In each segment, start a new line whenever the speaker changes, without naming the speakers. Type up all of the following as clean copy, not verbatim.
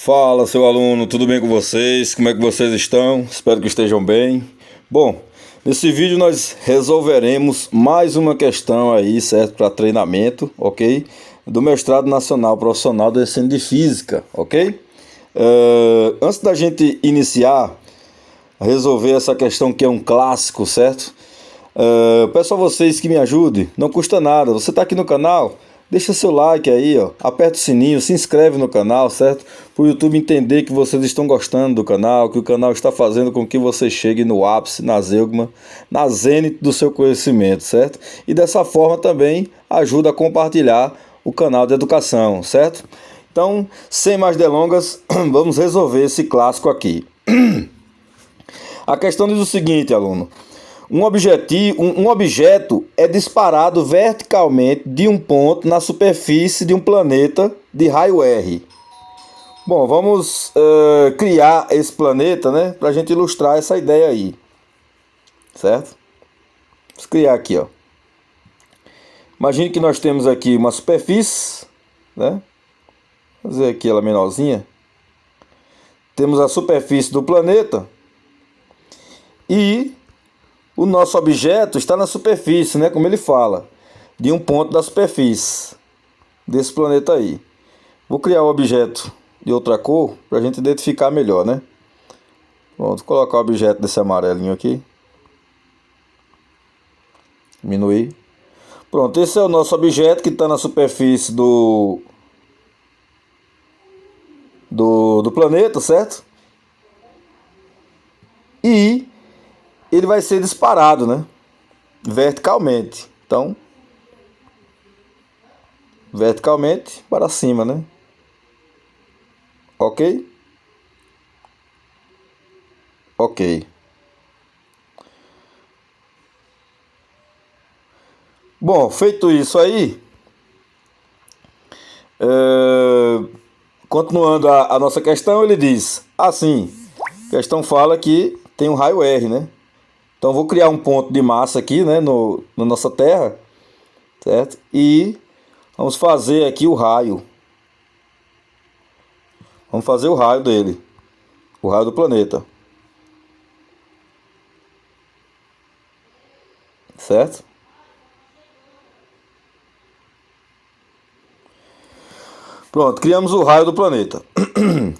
Fala, seu aluno, tudo bem com vocês? Como é que vocês estão? Espero que estejam bem. Bom, nesse vídeo nós resolveremos mais uma questão aí, certo? Para treinamento, ok? Do mestrado nacional profissional do ensino de física, ok? Antes da gente iniciar a resolver essa questão que é um clássico, certo? Peço a vocês que me ajudem, não custa nada. Você está aqui no canal? Deixa seu like aí, ó. Aperta o sininho, se inscreve no canal, certo? Para o YouTube entender que vocês estão gostando do canal, que o canal está fazendo com que você chegue no ápice, na zeugma, na zênite do seu conhecimento, certo? E dessa forma também ajuda a compartilhar o canal de educação, certo? Então, sem mais delongas, vamos resolver esse clássico aqui. A questão diz o seguinte, aluno. Um objeto é disparado verticalmente de um ponto na superfície de um planeta de raio R. Bom, vamos criar esse planeta, né, para a gente ilustrar essa ideia aí, certo? Vamos criar aqui, ó. Imagine que nós temos aqui uma superfície, né? Vou fazer aqui ela menorzinha. Temos a superfície do planeta e o nosso objeto está na superfície, né? Como ele fala, de um ponto da superfície desse planeta aí. Vou criar o objeto de outra cor para a gente identificar melhor, né? Vou colocar o objeto desse amarelinho aqui. Diminuir. Pronto, esse é o nosso objeto que está na superfície do planeta, certo? E ele vai ser disparado, né? Verticalmente. Então, verticalmente para cima, né? Ok? Ok. Bom, feito isso aí, continuando a nossa questão, ele diz assim, a questão fala que tem um raio R, né? Então, vou criar um ponto de massa aqui, né, na nossa Terra, certo? E vamos fazer aqui o raio. Vamos fazer o raio dele, o raio do planeta. Certo? Pronto, criamos o raio do planeta.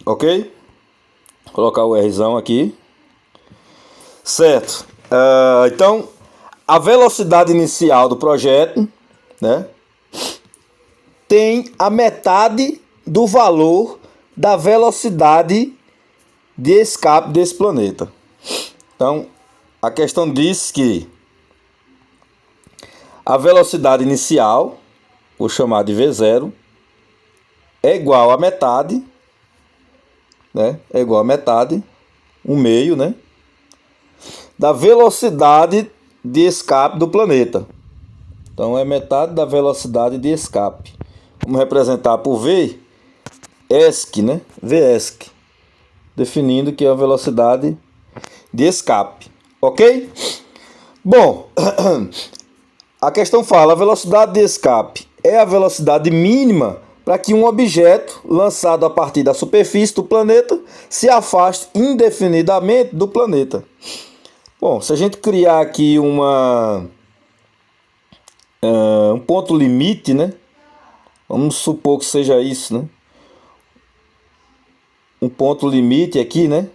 Ok? Vou colocar o Rzão aqui. Certo. Então, a velocidade inicial do projeto, né, tem a metade do valor da velocidade de escape desse planeta. Então, a questão diz que a velocidade inicial, vou chamar de V0, é igual a metade, né, é igual a metade, um meio, né, da velocidade de escape do planeta. Então é metade da velocidade de escape. Vamos representar por V, ESC, né? VESC, definindo que é a velocidade de escape. Ok? Bom, a questão fala, a velocidade de escape é a velocidade mínima para que um objeto lançado a partir da superfície do planeta se afaste indefinidamente do planeta. Bom, se a gente criar aqui um ponto limite, né? Vamos supor que seja isso, né? Um ponto limite aqui, né?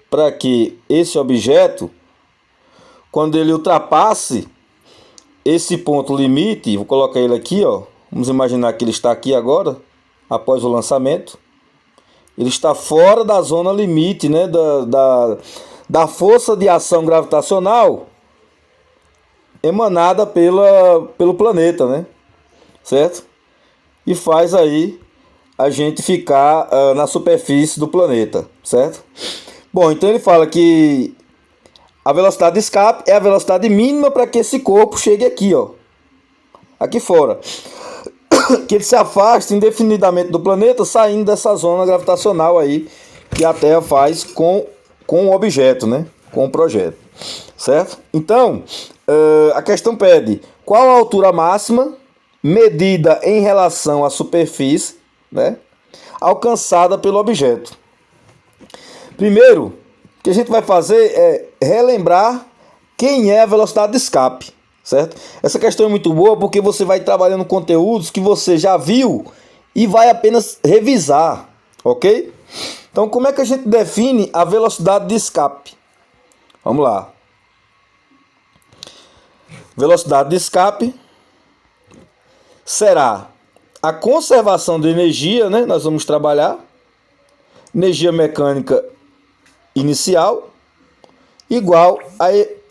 Para que esse objeto, quando ele ultrapasse esse ponto limite, vou colocar ele aqui, ó. Vamos imaginar que ele está aqui agora, após o lançamento. Ele está fora da zona limite, né, da força de ação gravitacional emanada pelo planeta, né? Certo? E faz aí a gente ficar na superfície do planeta, certo? Bom, então ele fala que a velocidade de escape é a velocidade mínima para que esse corpo chegue aqui, ó. Aqui fora. Que ele se afaste indefinidamente do planeta, saindo dessa zona gravitacional aí que a Terra faz com o objeto, né? Com o projeto, certo? Então, a questão pede qual a altura máxima medida em relação à superfície né, alcançada pelo objeto. Primeiro, o que a gente vai fazer é relembrar quem é a velocidade de escape, certo? Essa questão é muito boa porque você vai trabalhando conteúdos que você já viu e vai apenas revisar, ok? Então, como é que a gente define a velocidade de escape? Vamos lá. Velocidade de escape será a conservação de energia, né? Nós vamos trabalhar energia mecânica inicial igual a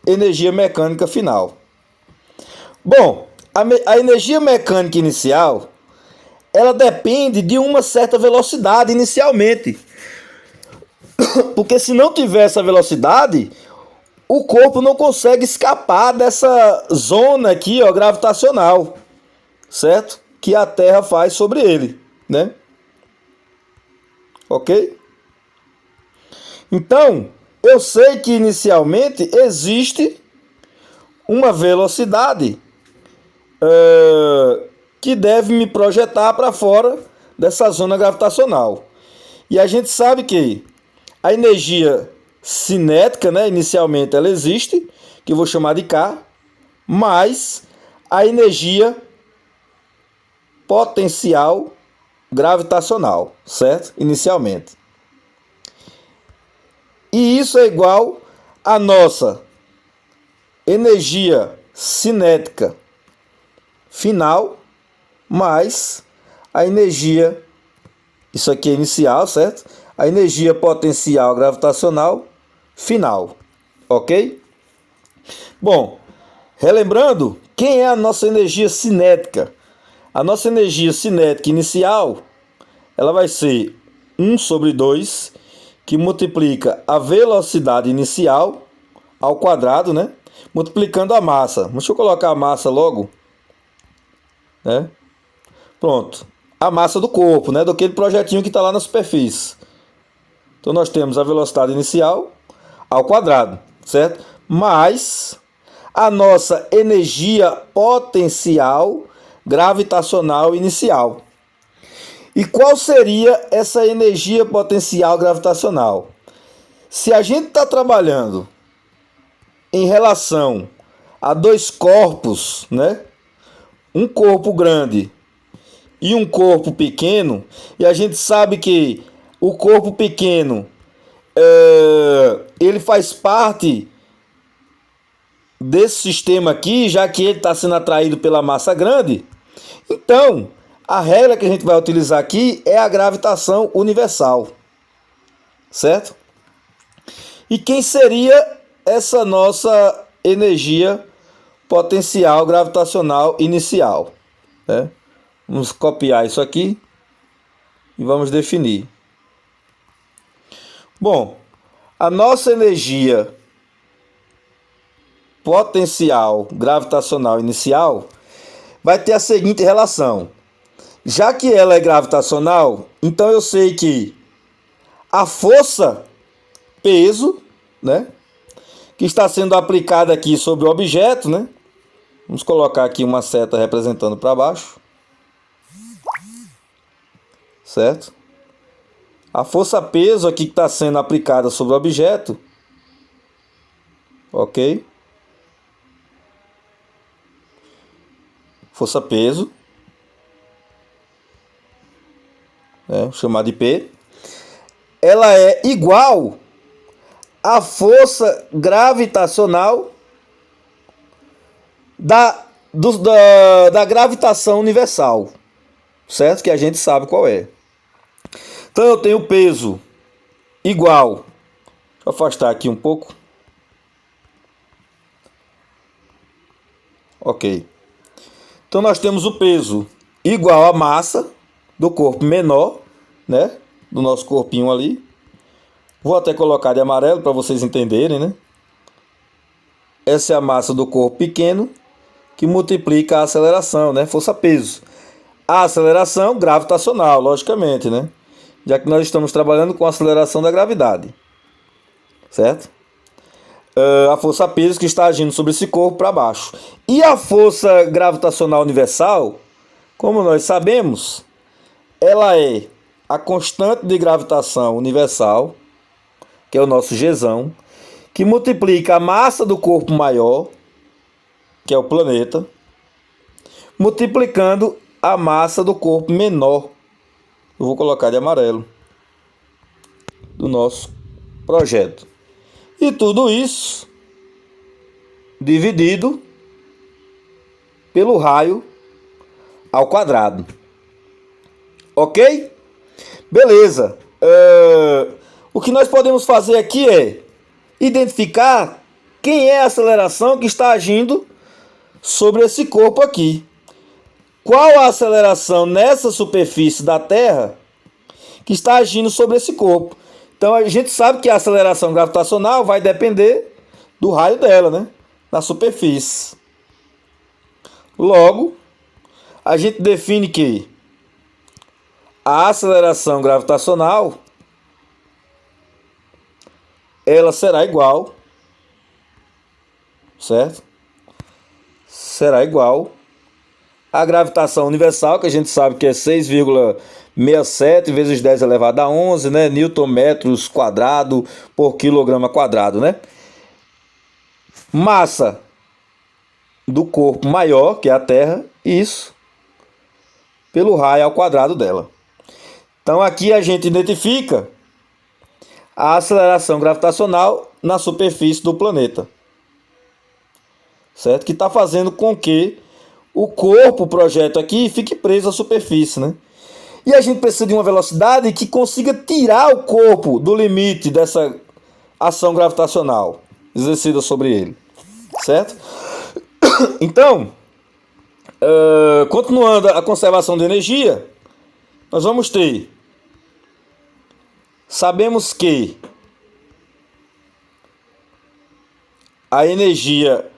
energia mecânica final. Bom, a energia mecânica inicial, ela depende de uma certa velocidade inicialmente. Porque se não tiver essa velocidade, o corpo não consegue escapar dessa zona aqui, ó, gravitacional, certo? Que a Terra faz sobre ele, né? Ok? Então, eu sei que inicialmente existe uma velocidade que deve me projetar para fora dessa zona gravitacional. E a gente sabe que a energia cinética, né, inicialmente ela existe, que eu vou chamar de K, mais a energia potencial gravitacional, certo? Inicialmente. E isso é igual à nossa energia cinética final mais a energia, isso aqui é inicial, certo? A energia potencial gravitacional final, ok? Bom, relembrando, quem é a nossa energia cinética? A nossa energia cinética inicial, ela vai ser 1/2, que multiplica a velocidade inicial ao quadrado, né? Multiplicando a massa. Deixa eu colocar a massa logo, né? Pronto. A massa do corpo, né? Daquele projetinho que está lá na superfície. Então nós temos a velocidade inicial ao quadrado, certo? Mais a nossa energia potencial gravitacional inicial. E qual seria essa energia potencial gravitacional? Se a gente está trabalhando em relação a dois corpos, né? Um corpo grande e um corpo pequeno, e a gente sabe que o corpo pequeno ele faz parte desse sistema aqui, já que ele está sendo atraído pela massa grande. Então, a regra que a gente vai utilizar aqui é a gravitação universal, certo? E quem seria essa nossa energia potencial gravitacional inicial, né? Vamos copiar isso aqui e vamos definir. Bom, a nossa energia potencial gravitacional inicial vai ter a seguinte relação. Já que ela é gravitacional, então eu sei que a força peso, né, que está sendo aplicada aqui sobre o objeto, né? Vamos colocar aqui uma seta representando para baixo. Certo? A força peso aqui que está sendo aplicada sobre o objeto. Ok? Força peso. Vou chamar de P. Ela é igual à força gravitacional da gravitação universal. Certo? Que a gente sabe qual é. Então eu tenho peso igual. Deixa eu afastar aqui um pouco. Ok. Então nós temos o peso igual à massa do corpo menor, né? Do nosso corpinho ali. Vou até colocar de amarelo para vocês entenderem, né? Essa é a massa do corpo pequeno que multiplica a aceleração, né? Força-peso. A aceleração gravitacional, logicamente, né? Já que nós estamos trabalhando com a aceleração da gravidade, certo? A força-peso que está agindo sobre esse corpo para baixo. E a força gravitacional universal, como nós sabemos, ela é a constante de gravitação universal, que é o nosso Gzão, que multiplica a massa do corpo maior, que é o planeta, multiplicando a massa do corpo menor. Eu vou colocar de amarelo, do nosso projeto. E tudo isso dividido pelo raio ao quadrado. Ok? Beleza. O que nós podemos fazer aqui é identificar quem é a aceleração que está agindo sobre esse corpo aqui. Qual a aceleração nessa superfície da Terra que está agindo sobre esse corpo? Então a gente sabe que a aceleração gravitacional vai depender do raio dela, né? Na superfície. Logo, a gente define que a aceleração gravitacional ela será igual, certo? Será igual à gravitação universal, que a gente sabe que é 6,67 vezes 10 elevado a 11, né? Newton-metros quadrado por quilograma quadrado, né? Massa do corpo maior, que é a Terra, isso pelo raio ao quadrado dela. Então aqui a gente identifica a aceleração gravitacional na superfície do planeta, certo? Que está fazendo com que o corpo, o projeto aqui, fique preso à superfície, né? E a gente precisa de uma velocidade que consiga tirar o corpo do limite dessa ação gravitacional exercida sobre ele, certo? Então, continuando a conservação de energia, nós vamos ter, sabemos que a energia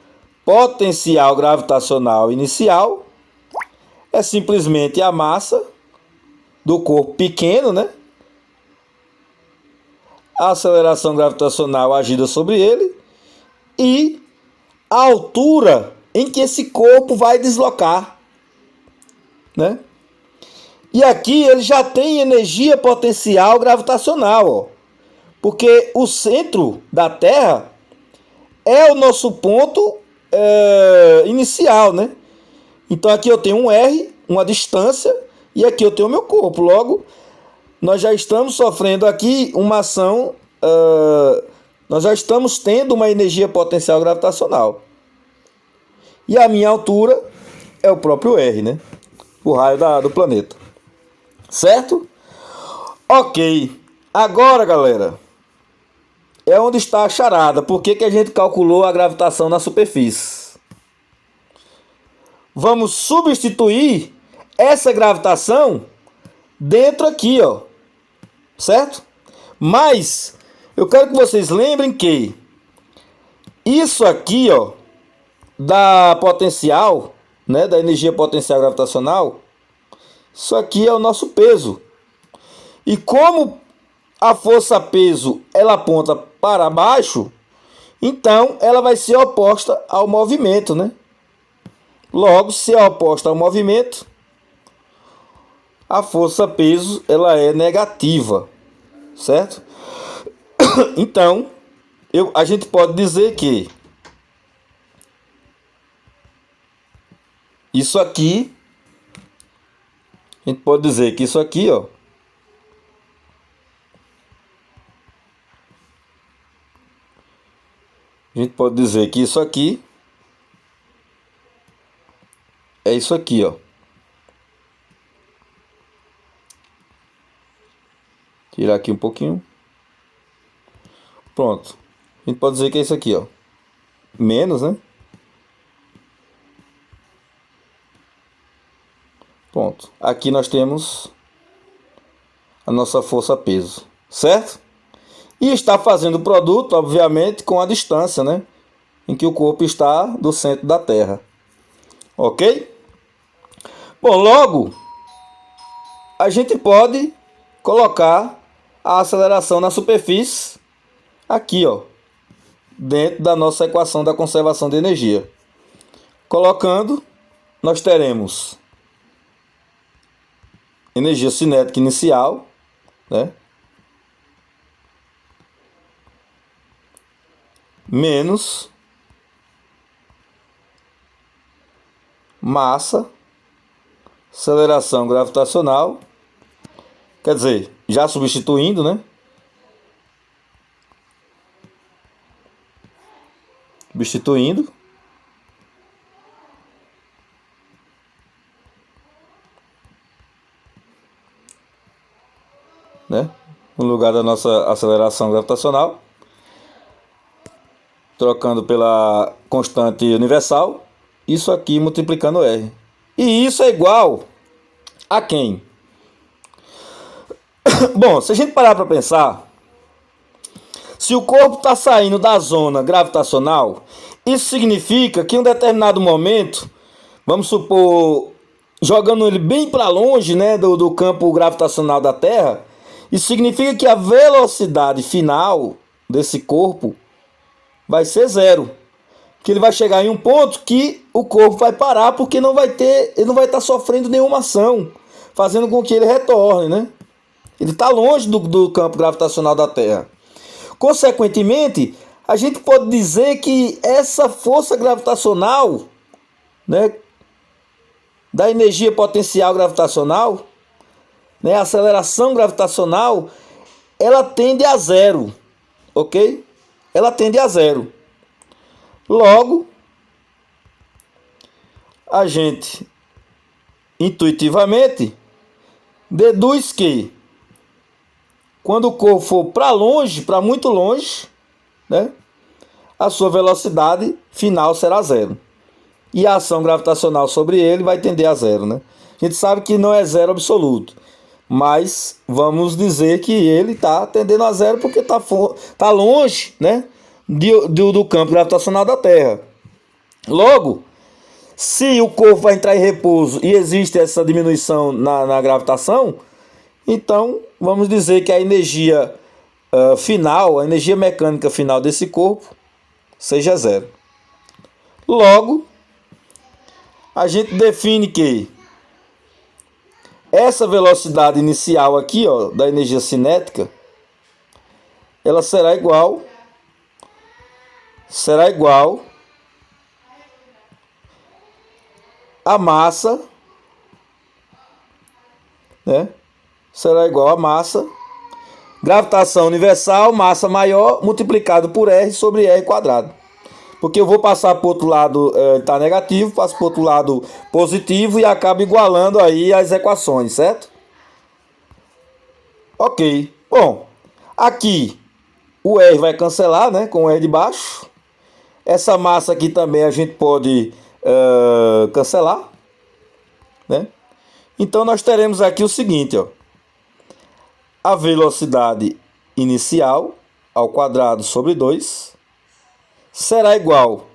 potencial gravitacional inicial é simplesmente a massa do corpo pequeno, né? A aceleração gravitacional agida sobre ele e a altura em que esse corpo vai deslocar, né? E aqui ele já tem energia potencial gravitacional, ó, porque o centro da Terra é o nosso ponto inicial, né? Então aqui eu tenho um R, uma distância, e aqui eu tenho o meu corpo. Logo, nós já estamos sofrendo aqui uma ação, nós já estamos tendo uma energia potencial gravitacional. E a minha altura é o próprio R, né? O raio do planeta. Certo? Ok. Agora, galera, é onde está a charada. Por que a gente calculou a gravitação na superfície? Vamos substituir essa gravitação dentro aqui, ó. Certo? Mas eu quero que vocês lembrem que isso aqui, ó, da potencial, né, da energia potencial gravitacional, isso aqui é o nosso peso. E como a força peso ela aponta para baixo, então ela vai ser oposta ao movimento, né? Logo, se é oposta ao movimento, a força peso ela é negativa, certo? Então, a gente pode dizer que isso aqui, a gente pode dizer que isso aqui, ó, a gente pode dizer que isso aqui é isso aqui, ó. Tirar aqui um pouquinho. Pronto. A gente pode dizer que é isso aqui, ó. Menos, né? Pronto. Aqui nós temos a nossa força peso, certo? E está fazendo o produto, obviamente, com a distância, né? Em que o corpo está do centro da Terra. Ok? Bom, logo, a gente pode colocar a aceleração na superfície aqui, ó, dentro da nossa equação da conservação de energia. Colocando, nós teremos energia cinética inicial, né? Menos massa, aceleração gravitacional, quer dizer, já substituindo, né? Substituindo, né? No lugar da nossa aceleração gravitacional, trocando pela constante universal, isso aqui multiplicando R. E isso é igual a quem? Bom, se a gente parar para pensar, se o corpo está saindo da zona gravitacional, isso significa que em um determinado momento, vamos supor, jogando ele bem para longe, né, do campo gravitacional da Terra, isso significa que a velocidade final desse corpo vai ser zero. Que ele vai chegar em um ponto que o corpo vai parar porque ele não vai estar sofrendo nenhuma ação, fazendo com que ele retorne, né? Ele está longe do campo gravitacional da Terra. Consequentemente, a gente pode dizer que essa força gravitacional, né, da energia potencial gravitacional, né, a aceleração gravitacional, ela tende a zero, ok? Ela tende a zero. Logo, a gente intuitivamente deduz que quando o corpo for para longe, para muito longe, né, a sua velocidade final será zero. E a ação gravitacional sobre ele vai tender a zero, né? A gente sabe que não é zero absoluto, mas vamos dizer que ele está tendendo a zero porque tá longe, né, do campo gravitacional da Terra. Logo, se o corpo vai entrar em repouso e existe essa diminuição na gravitação, então vamos dizer que a energia final, a energia mecânica final desse corpo seja zero. Logo, a gente define que essa velocidade inicial aqui, ó, da energia cinética, ela será igual a massa, né? Será igual a massa, gravitação universal, massa maior, multiplicado por R sobre R quadrado. Porque eu vou passar para o outro lado, está negativo, passo para o outro lado positivo e acabo igualando aí as equações, certo? Ok. Bom, aqui o R vai cancelar, né, com o R de baixo. Essa massa aqui também a gente pode cancelar, né? Então nós teremos aqui o seguinte, ó. A velocidade inicial ao quadrado sobre 2 será igual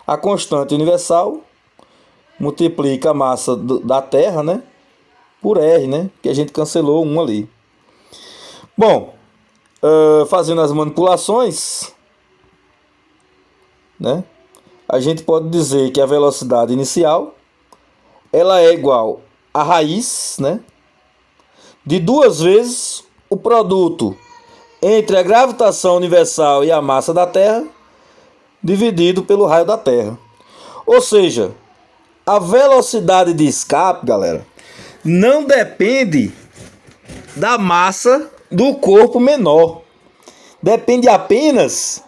a constante universal, multiplica a massa da Terra, né, por R, né, que a gente cancelou um ali. Bom, fazendo as manipulações, né, a gente pode dizer que a velocidade inicial ela é igual a raiz, né, de 2 vezes o produto entre a gravitação universal e a massa da Terra dividido pelo raio da Terra. Ou seja, a velocidade de escape, galera, não depende da massa do corpo menor. Depende apenas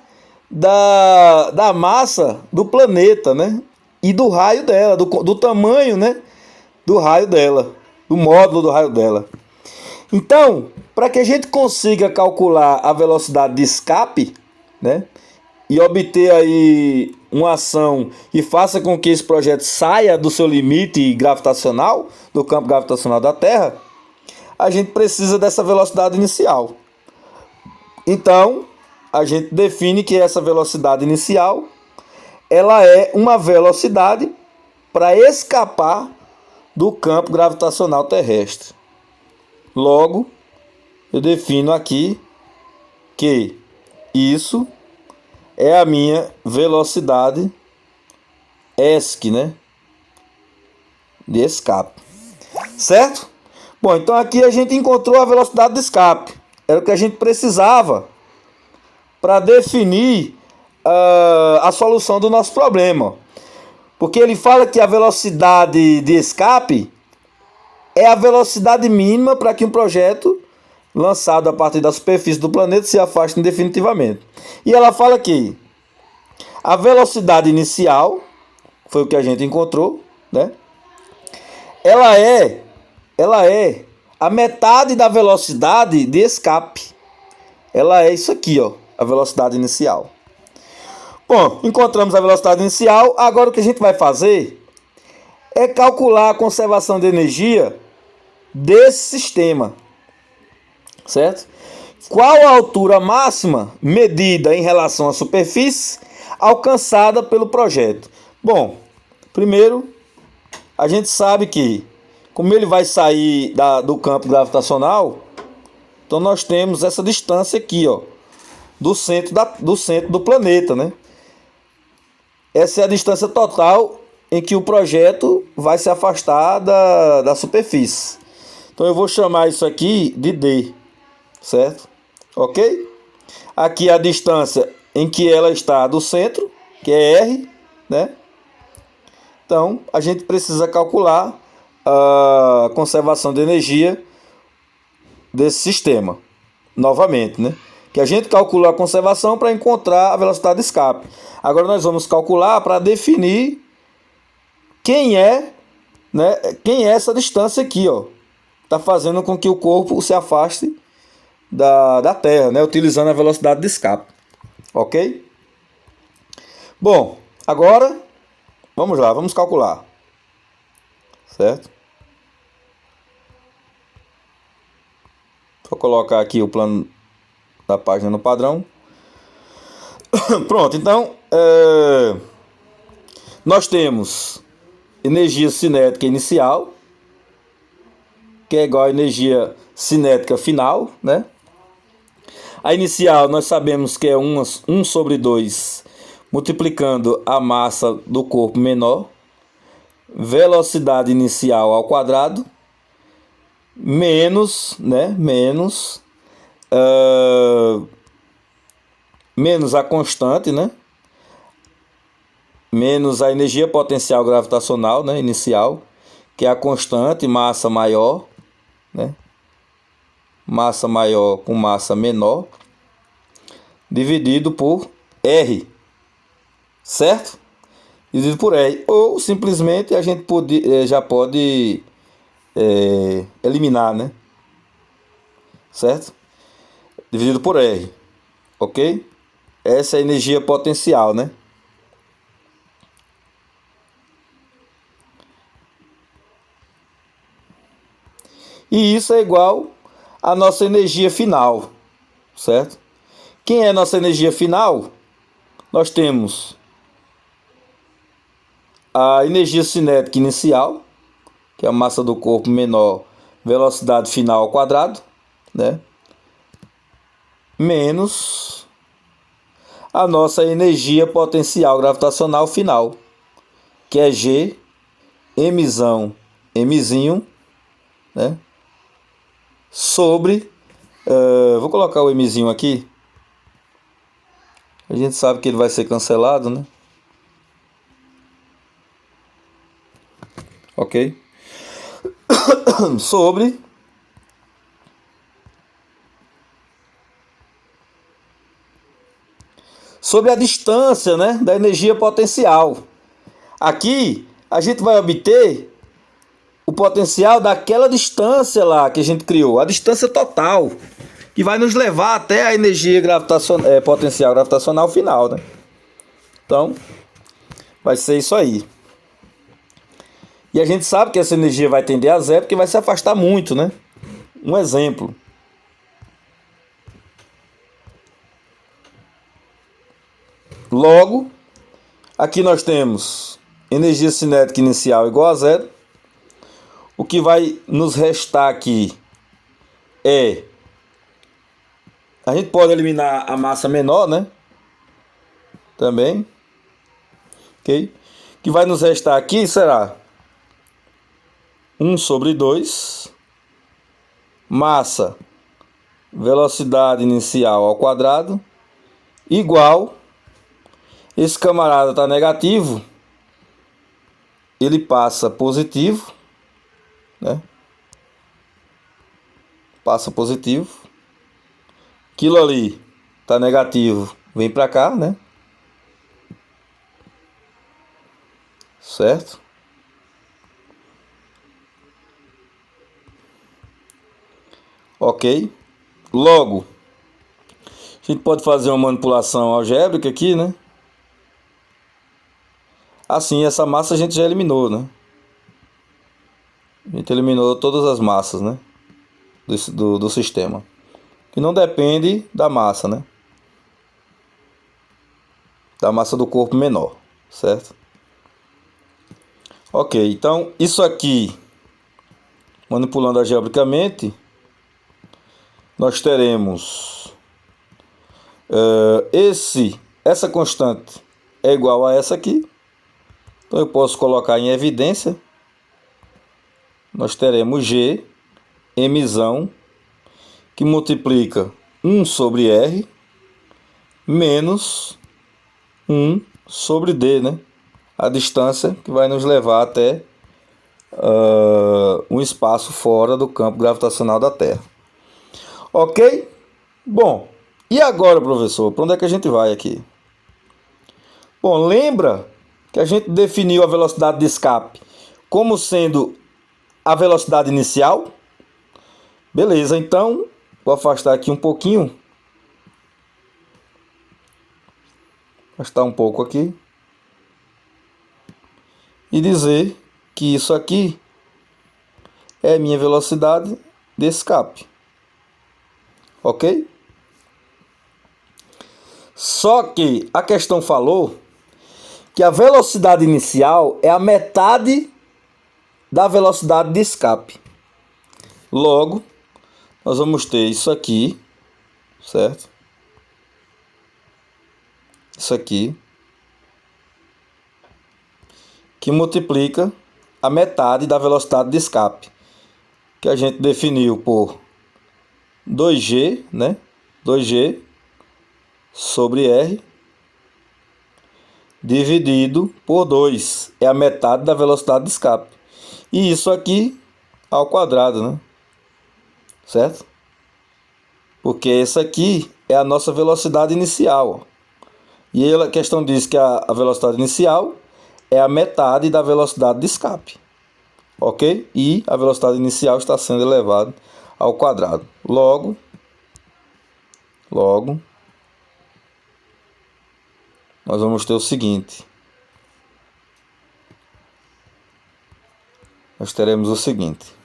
da massa do planeta, né? E do raio dela, do tamanho, né, do raio dela, do módulo do raio dela. Então, para que a gente consiga calcular a velocidade de escape, né, e obter aí uma ação que faça com que esse projeto saia do seu limite gravitacional, do campo gravitacional da Terra, a gente precisa dessa velocidade inicial. Então, a gente define que essa velocidade inicial ela é uma velocidade para escapar do campo gravitacional terrestre. Logo, eu defino aqui que isso é a minha velocidade ESC, né, de escape. Certo? Bom, então aqui a gente encontrou a velocidade de escape. Era o que a gente precisava para definir a solução do nosso problema. Porque ele fala que a velocidade de escape é a velocidade mínima para que um projeto lançado a partir da superfície do planeta se afaste definitivamente. E ela fala que a velocidade inicial, foi o que a gente encontrou, né? Ela é a metade da velocidade de escape. Ela é isso aqui, ó, a velocidade inicial. Bom, encontramos a velocidade inicial. Agora o que a gente vai fazer é calcular a conservação de energia desse sistema, certo? Qual a altura máxima medida em relação à superfície alcançada pelo projeto? Bom, primeiro, a gente sabe que, como ele vai sair do campo gravitacional, então nós temos essa distância aqui, ó, do centro do planeta, né? Essa é a distância total em que o projeto vai se afastar da superfície. Então eu vou chamar isso aqui de D, certo? Ok? Aqui a distância em que ela está do centro, que é R, né? Então a gente precisa calcular a conservação de energia desse sistema, novamente, né? Que a gente calcula a conservação para encontrar a velocidade de escape. Agora nós vamos calcular para definir quem é essa distância aqui, ó, está fazendo com que o corpo se afaste da Terra, né? Utilizando a velocidade de escape, ok? Bom, agora vamos lá, vamos calcular, certo? Vou colocar aqui o plano da página no padrão. Pronto, então nós temos energia cinética inicial, que é igual a energia cinética final, né? A inicial nós sabemos que é 1 sobre 2 multiplicando a massa do corpo menor, velocidade inicial ao quadrado, menos a constante, né? Menos a energia potencial gravitacional, né? Inicial, que é a constante, massa maior, né? Massa maior com massa menor, dividido por R, certo? Dividido por R. Ou simplesmente a gente já pode eliminar, né? Certo? Dividido por R, ok? Essa é a energia potencial, né? E isso é igual à nossa energia final, certo? Quem é a nossa energia final? Nós temos a energia cinética inicial, que é a massa do corpo menor, velocidade final ao quadrado, né? Menos a nossa energia potencial gravitacional final, que é G, Mzinho, né? Sobre, vou colocar o Mzinho aqui, a gente sabe que ele vai ser cancelado, né? Ok? Sobre a distância, né, da energia potencial. Aqui a gente vai obter o potencial daquela distância lá que a gente criou, a distância total, que vai nos levar até a energia potencial gravitacional final, né? Então, vai ser isso aí. E a gente sabe que essa energia vai tender a zero porque vai se afastar muito, né? Um exemplo. Logo, aqui nós temos energia cinética inicial igual a zero. O que vai nos restar aqui é... A gente pode eliminar a massa menor, né? Também. Ok? O que vai nos restar aqui será 1 sobre 2 massa, velocidade inicial ao quadrado, igual, esse camarada está negativo, ele passa positivo, né? Passa positivo. Aquilo ali está negativo, vem para cá, né? Certo? Ok. Logo, a gente pode fazer uma manipulação algébrica aqui, né? Assim, essa massa a gente já eliminou, né? A gente eliminou todas as massas, né? Do sistema. Que não depende da massa, né? Da massa do corpo menor, certo? Ok, então isso aqui, manipulando algebricamente, nós teremos essa constante é igual a essa aqui. Então eu posso colocar em evidência. Nós teremos G, Mzão, que multiplica 1 sobre R, menos 1 sobre D, né? A distância que vai nos levar até um espaço fora do campo gravitacional da Terra. Ok? Bom, e agora, professor? Para onde é que a gente vai aqui? Bom, lembra que a gente definiu a velocidade de escape como sendo a velocidade inicial? Beleza, então vou afastar aqui um pouquinho. Afastar um pouco aqui. E dizer que isso aqui é minha velocidade de escape. Ok? Só que a questão falou que a velocidade inicial é a metade da velocidade de escape. Logo, nós vamos ter isso aqui, certo? Isso aqui, que multiplica a metade da velocidade de escape, que a gente definiu por 2G, né? 2G sobre R dividido por 2, é a metade da velocidade de escape. E isso aqui ao quadrado, né? Certo? Porque essa aqui é a nossa velocidade inicial. E a questão diz que a velocidade inicial é a metade da velocidade de escape. Ok? E a velocidade inicial está sendo elevada ao quadrado. Logo, nós vamos ter o seguinte. Nós teremos o seguinte.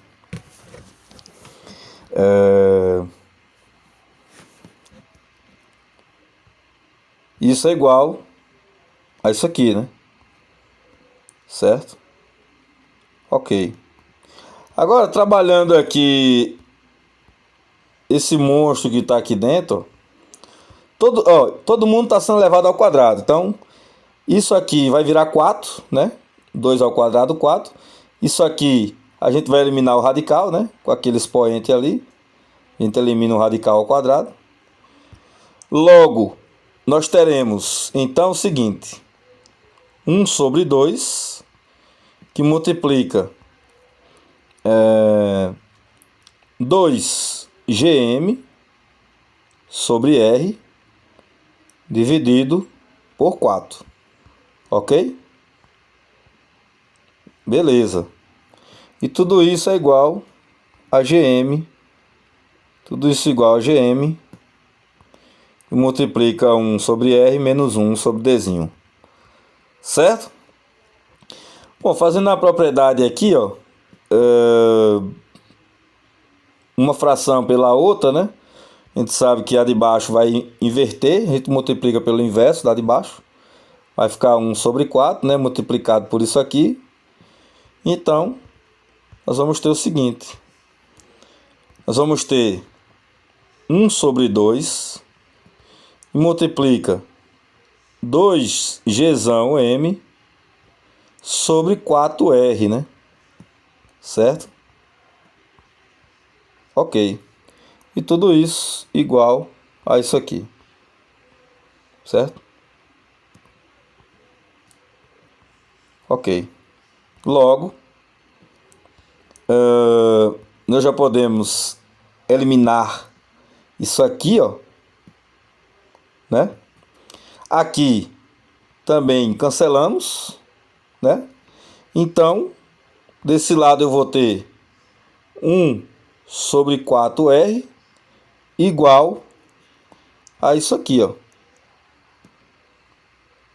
Isso é igual a isso aqui, né? Certo? Ok. Agora, trabalhando aqui esse monstro que está aqui dentro, todo mundo está sendo levado ao quadrado. Então, isso aqui vai virar 4, né? 2 ao quadrado, 4. Isso aqui, a gente vai eliminar o radical, né? Com aquele expoente ali. A gente elimina o radical ao quadrado. Logo, nós teremos, então, o seguinte. 1 sobre 2, que multiplica 2gm sobre R dividido por 4. Ok? Beleza. E tudo isso é igual a Gm. Tudo isso igual a Gm. E multiplica 1 sobre R menos 1 sobre Dzinho. Certo? Bom, fazendo a propriedade aqui, ó. Uma fração pela outra, né? A gente sabe que a de baixo vai inverter. A gente multiplica pelo inverso da de baixo. Vai ficar 1 sobre 4, né? Multiplicado por isso aqui. Então, nós vamos ter o seguinte. Nós vamos ter 1 sobre 2. E multiplica 2Gzão M sobre 4R, né? Certo? Ok. E tudo isso igual a isso aqui. Certo? Ok. Logo, nós já podemos eliminar isso aqui, ó, né? Aqui também cancelamos, né? Então, desse lado eu vou ter 1 sobre 4R igual a isso aqui, ó,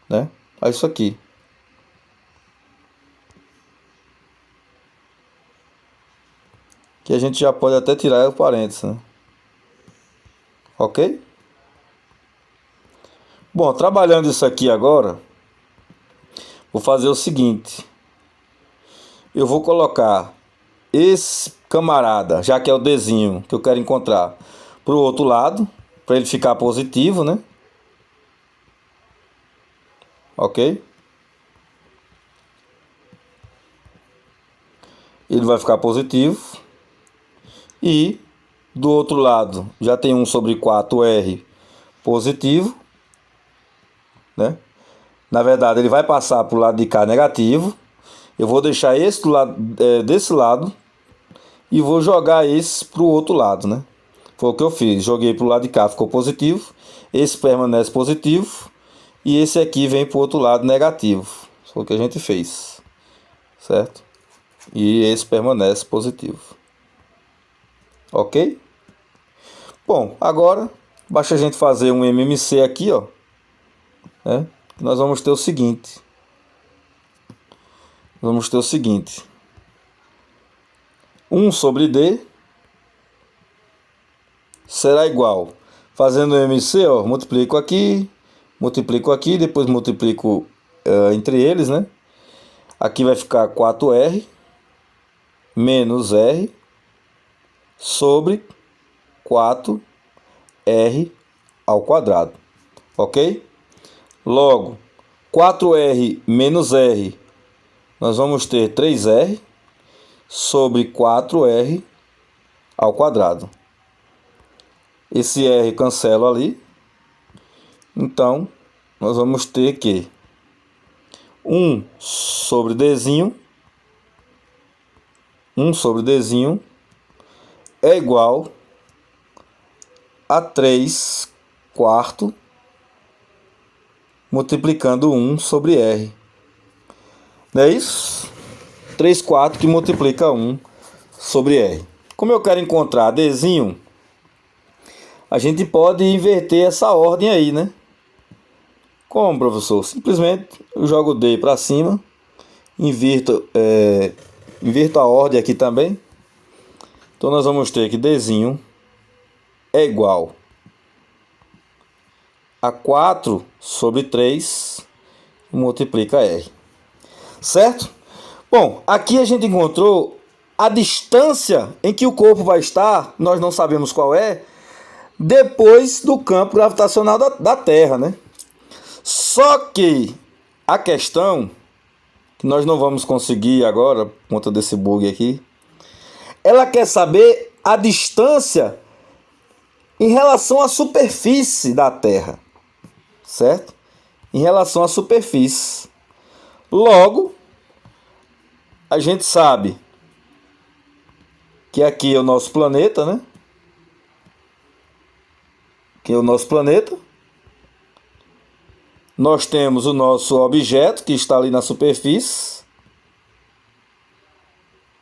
né? A isso aqui. Que a gente já pode até tirar o parênteses, né? Ok? Bom, trabalhando isso aqui agora, vou fazer o seguinte. Eu vou colocar esse camarada, já que é o Dzinho que eu quero encontrar, para o outro lado, para ele ficar positivo, né? Ok? Ele vai ficar positivo. E do outro lado já tem 1 sobre 4R positivo, né? Na verdade ele vai passar para o lado de cá negativo. Eu vou deixar esse do lado, desse lado e vou jogar esse para o outro lado, né? Foi o que eu fiz, joguei para o lado de cá, ficou positivo. Esse permanece positivo e esse aqui vem para o outro lado negativo. Foi o que a gente fez, certo? E esse permanece positivo. Ok? Bom, agora basta a gente fazer um MMC aqui, ó, né? Nós vamos ter o seguinte. Vamos ter o seguinte. 1 sobre D será igual. Fazendo o MC, ó, multiplico aqui, depois multiplico entre eles, né? Aqui vai ficar 4R menos R sobre 4R ao quadrado. Ok? Logo, 4R menos R, nós vamos ter 3R sobre 4R ao quadrado. Esse R cancela ali. Então, nós vamos ter que 1 sobre Dzinho é igual a 3 quarto multiplicando 1 sobre R. Não é isso? 3 quartos que multiplica 1 sobre R. Como eu quero encontrar Dzinho, a gente pode inverter essa ordem aí, né? Como, professor? Simplesmente eu jogo D para cima, inverto a ordem aqui também. Então nós vamos ter que Dzinho é igual a 4 sobre 3 multiplica R. Certo? Bom, aqui a gente encontrou a distância em que o corpo vai estar, nós não sabemos qual é, depois do campo gravitacional da Terra, né? Só que a questão, que nós não vamos conseguir agora, por conta desse bug aqui, ela quer saber a distância em relação à superfície da Terra, certo? Em relação à superfície. Logo, a gente sabe que aqui é o nosso planeta, né? Que é o nosso planeta. Nós temos o nosso objeto que está ali na superfície.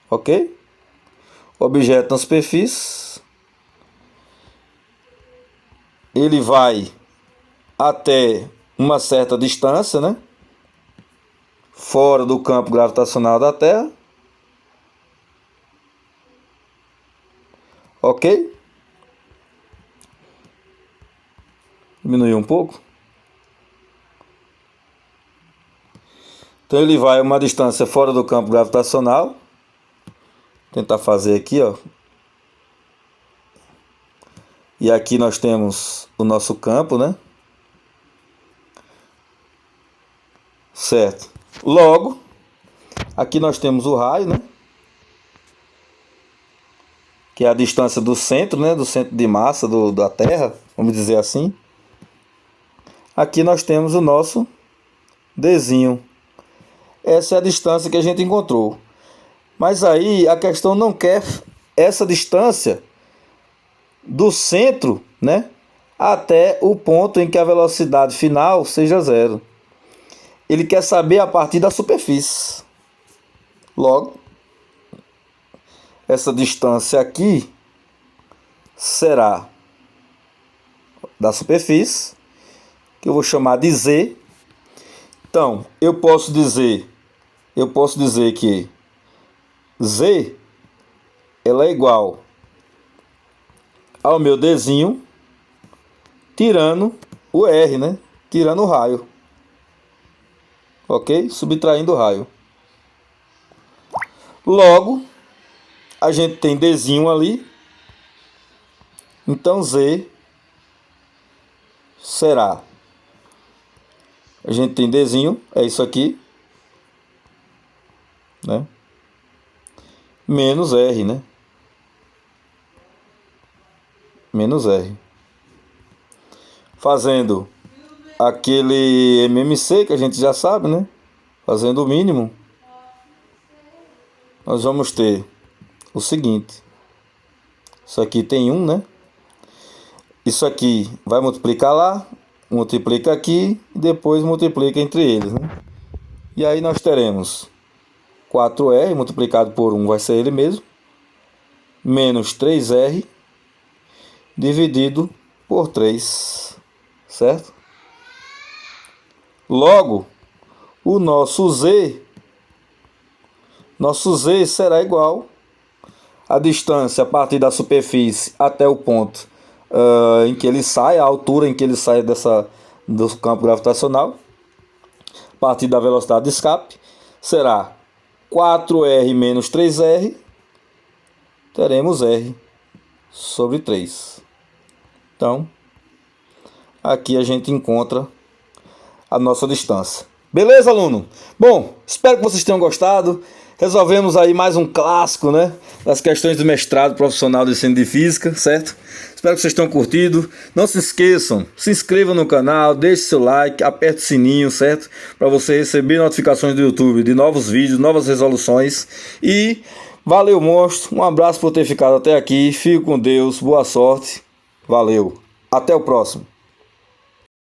Ok? Objeto na superfície. Ele vai até uma certa distância, né? Fora do campo gravitacional da Terra. Ok? Diminuir um pouco. Então ele vai a uma distância fora do campo gravitacional. Vou tentar fazer aqui, ó. E aqui nós temos o nosso campo, né? Certo. Logo, aqui nós temos o raio, né? que é a distância do centro, né, do centro de massa da Terra, vamos dizer assim. Aqui nós temos o nosso Dzinho. Essa é a distância que a gente encontrou. Mas aí a questão não quer essa distância do centro, né, até o ponto em que a velocidade final seja zero. Ele quer saber a partir da superfície. Logo, essa distância aqui será da superfície, que eu vou chamar de Z. Então, eu posso dizer que Z ela é igual ao meu Dzinho tirando o R, né? Tirando o raio. Ok? Subtraindo o raio. Logo, a gente tem Dzinho ali. Então, Z será... A gente tem Dzinho, é isso aqui, né? Menos R, né? Menos R. Fazendo aquele MMC que a gente já sabe, né? Fazendo o mínimo, nós vamos ter o seguinte. Isso aqui tem 1, né? Isso aqui vai multiplicar lá, multiplica aqui e depois multiplica entre eles, né? E aí nós teremos 4R multiplicado por 1 vai ser ele mesmo, menos 3R dividido por 3, certo? Logo, o nosso Z será igual à distância a partir da superfície até o ponto em que ele sai, a altura em que ele sai do campo gravitacional, a partir da velocidade de escape, será 4R menos 3R, teremos R sobre 3. Então, aqui a gente encontra a nossa distância. Beleza, aluno? Bom, espero que vocês tenham gostado. Resolvemos aí mais um clássico, né, das questões do mestrado profissional de ensino de física, certo? Espero que vocês tenham curtido. Não se esqueçam, se inscrevam no canal, deixe seu like, aperte o sininho, certo? Para você receber notificações do YouTube de novos vídeos, novas resoluções. E valeu, monstro. Um abraço por ter ficado até aqui. Fique com Deus. Boa sorte. Valeu. Até o próximo.